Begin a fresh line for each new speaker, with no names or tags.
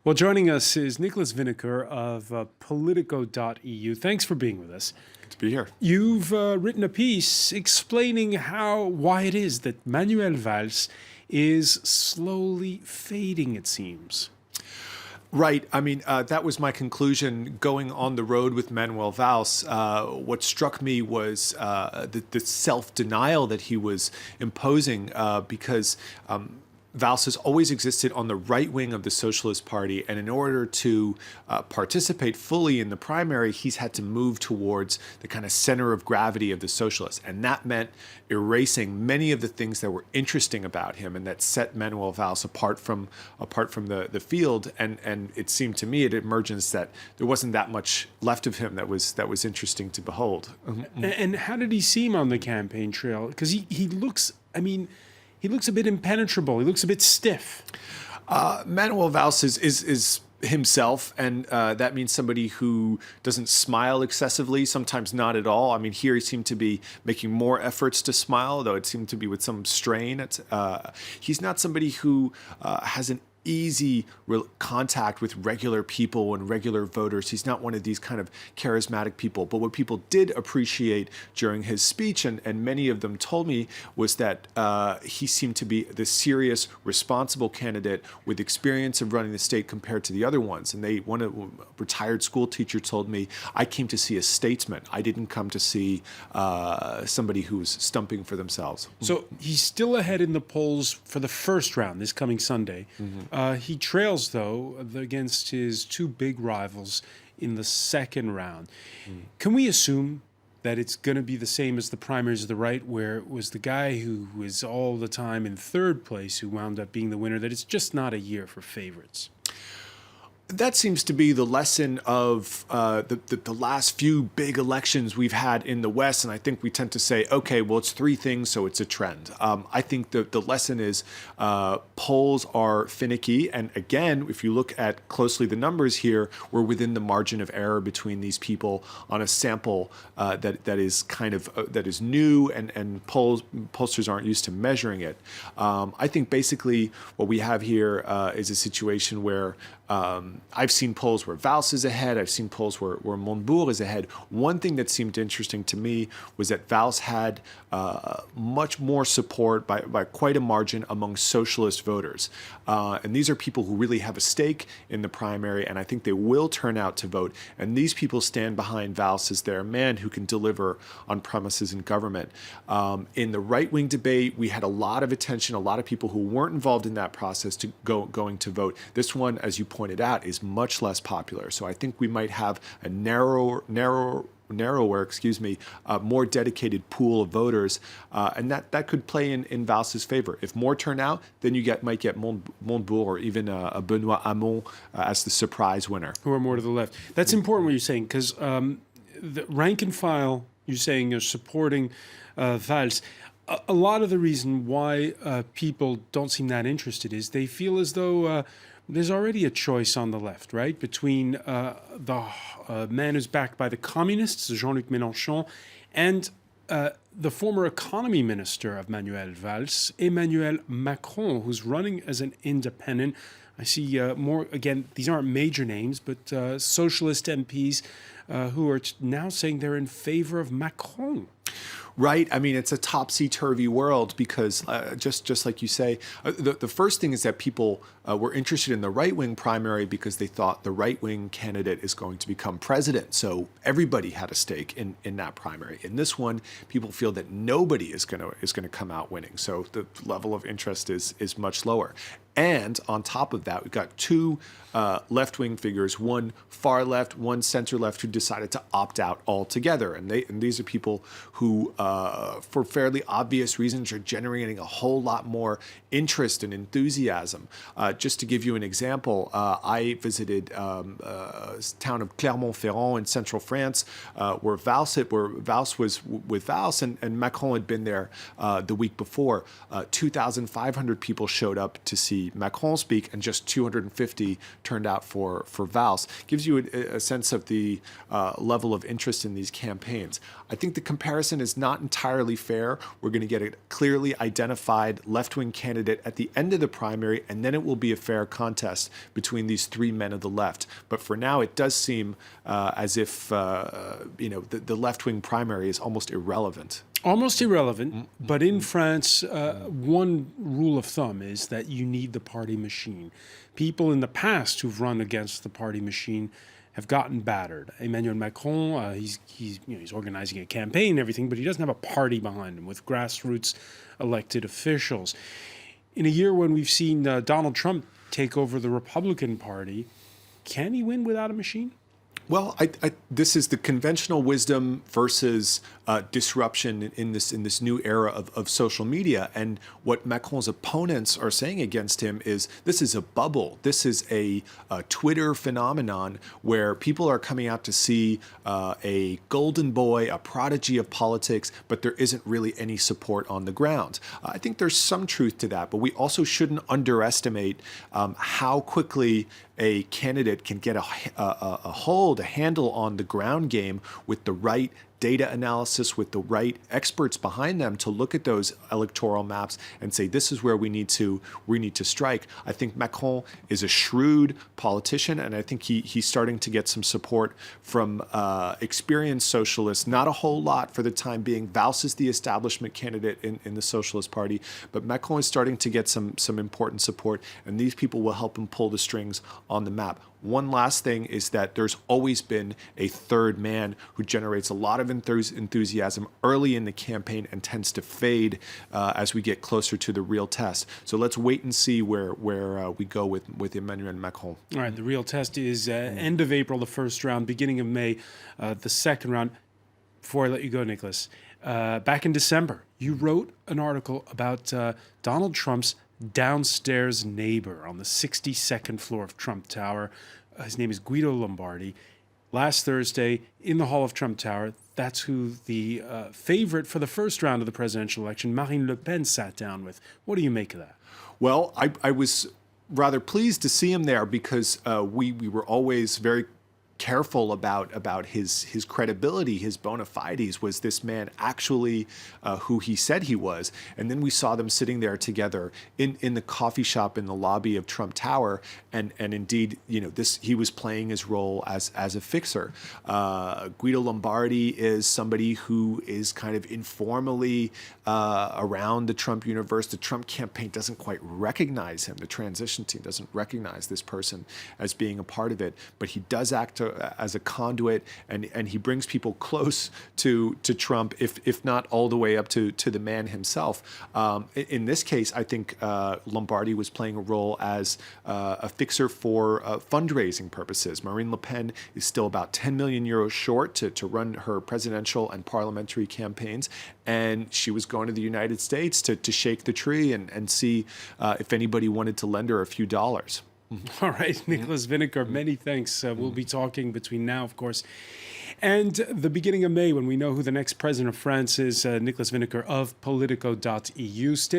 Well, joining us is Nicholas Vinocur of Politico.eu. Thanks for being with us.
Good to be here.
You've written a piece explaining why it is that Manuel Valls is slowly fading, it seems.
Right. I mean, that was my conclusion going on the road with Manuel Valls. What struck me was the self-denial that he was imposing because Valls has always existed on the right wing of the Socialist Party, and in order to participate fully in the primary, he's had to move towards the kind of center of gravity of the Socialists, and that meant erasing many of the things that were interesting about him and that set Manuel Valls apart from the field. And it seemed to me at emergence that there wasn't that much left of him that was interesting to behold.
And how did he seem on the campaign trail? Because he looks, he looks a bit impenetrable. He looks a bit stiff.
Manuel Valls is himself, and that means somebody who doesn't smile excessively, sometimes not at all. I mean, here he seemed to be making more efforts to smile, though it seemed to be with some strain. He's not somebody who has an easy contact with regular people and regular voters. He's not one of these kind of charismatic people. But what people did appreciate during his speech, and many of them told me, was that he seemed to be the serious, responsible candidate with experience of running the state compared to the other ones. And one retired school teacher told me, I came to see a statesman. I didn't come to see somebody who was stumping for themselves.
So he's still ahead in the polls for the first round this coming Sunday. He trails, though, against his two big rivals in the second round. Can we assume that it's going to be the same as the primaries of the right, where it was the guy who was all the time in third place who wound up being the winner, that it's just not a year for favorites?
That seems to be the lesson of the last few big elections we've had in the West. And I think we tend to say, okay, well, it's three things, so it's a trend. I think the lesson is polls are finicky. And again, if you look at closely the numbers here, we're within the margin of error between these people on a sample that is kind of that is new, and pollsters aren't used to measuring it. I think basically what we have here is a situation where I've seen polls where Valls is ahead. I've seen polls where Montebourg is ahead. One thing that seemed interesting to me was that Valls had much more support by quite a margin among socialist voters. And these are people who really have a stake in the primary, and I think they will turn out to vote. And these people stand behind Valls as their man who can deliver on promises in government. In the right-wing debate, we had a lot of attention, a lot of people who weren't involved in that process going to vote. This one, as you pointed out, is much less popular. So I think we might have a narrower, more dedicated pool of voters, and that could play in Valls' favor. If more turn out, then you might get Montebourg or even a Benoît Hamon as the surprise winner.
Who are more to the left. That's important what you're saying, because the rank and file, you're saying, are supporting Valls. A lot of the reason why people don't seem that interested is they feel as though there's already a choice on the left, right, between the man who's backed by the communists, Jean-Luc Mélenchon, and the former economy minister of Manuel Valls, Emmanuel Macron, who's running as an independent. I see more, again, these aren't major names, but socialist MPs who are now saying they're in favor of Macron.
Right. I mean, it's a topsy-turvy world because just like you say, the first thing is that people were interested in the right-wing primary because they thought the right-wing candidate is going to become president. So everybody had a stake in that primary. In this one, people feel that nobody is going to come out winning. So the level of interest is much lower. And on top of that, we've got two left-wing figures, one far left, one center left, who decided to opt out altogether. And these are people who, for fairly obvious reasons, are generating a whole lot more interest and enthusiasm. Just to give you an example, I visited a town of Clermont-Ferrand in central France, where Valls was with Valls, and Macron had been there the week before. 2,500 people showed up to see the Macron speak, and just 250 turned out for Valls. Gives you a sense of the level of interest in these campaigns. I think the comparison is not entirely fair. We're going to get a clearly identified left-wing candidate at the end of the primary, and then it will be a fair contest between these three men of the left. But for now, it does seem as if the left-wing primary is almost irrelevant.
Almost irrelevant, but in France, one rule of thumb is that you need the party machine. People in the past who've run against the party machine have gotten battered. Emmanuel Macron, he's organizing a campaign and everything, but he doesn't have a party behind him with grassroots elected officials. In a year when we've seen Donald Trump take over the Republican Party, can he win without a machine?
Well, this is the conventional wisdom versus disruption in this new era of social media. And what Macron's opponents are saying against him is this is a bubble. This is a Twitter phenomenon where people are coming out to see a golden boy, a prodigy of politics, but there isn't really any support on the ground. I think there's some truth to that, but we also shouldn't underestimate how quickly a candidate can get a handle on the ground game with the right data analysis, with the right experts behind them to look at those electoral maps and say, this is where we need to strike. I think Macron is a shrewd politician, and I think he's starting to get some support from experienced socialists. Not a whole lot for the time being. Valls is the establishment candidate in the Socialist Party, but Macron is starting to get some important support, and these people will help him pull the strings on the map. One last thing is that there's always been a third man who generates a lot of enthusiasm early in the campaign and tends to fade as we get closer to the real test. So let's wait and see where we go with Emmanuel Macron.
All right, the real test is end of April, the first round, beginning of May, the second round. Before I let you go, Nicholas, back in December, you wrote an article about Donald Trump's downstairs neighbor on the 62nd floor of Trump Tower. His name is Guido Lombardi. Last Thursday, in the hall of Trump Tower, that's who the favorite for the first round of the presidential election, Marine Le Pen, sat down with. What do you make of that?
Well, I was rather pleased to see him there because we were always very careful about his credibility, his bona fides. Was this man actually who he said he was? And then we saw them sitting there together in the coffee shop in the lobby of Trump Tower, and indeed, he was playing his role as a fixer. Guido Lombardi is somebody who is kind of informally around the Trump universe. The Trump campaign doesn't quite recognize him. The transition team doesn't recognize this person as being a part of it, but he does act as a conduit, and he brings people close to Trump, if not all the way up to the man himself. In this case, I think Lombardi was playing a role as a fixer for fundraising purposes. Marine Le Pen is still about 10 million euros short to run her presidential and parliamentary campaigns, and she was going to the United States to shake the tree and see if anybody wanted to lend her a few dollars.
All right, Nicholas Vinocur, many thanks. We'll be talking between now, of course, and the beginning of May when we know who the next president of France is. Nicholas Vinocur of Politico.eu. Stay with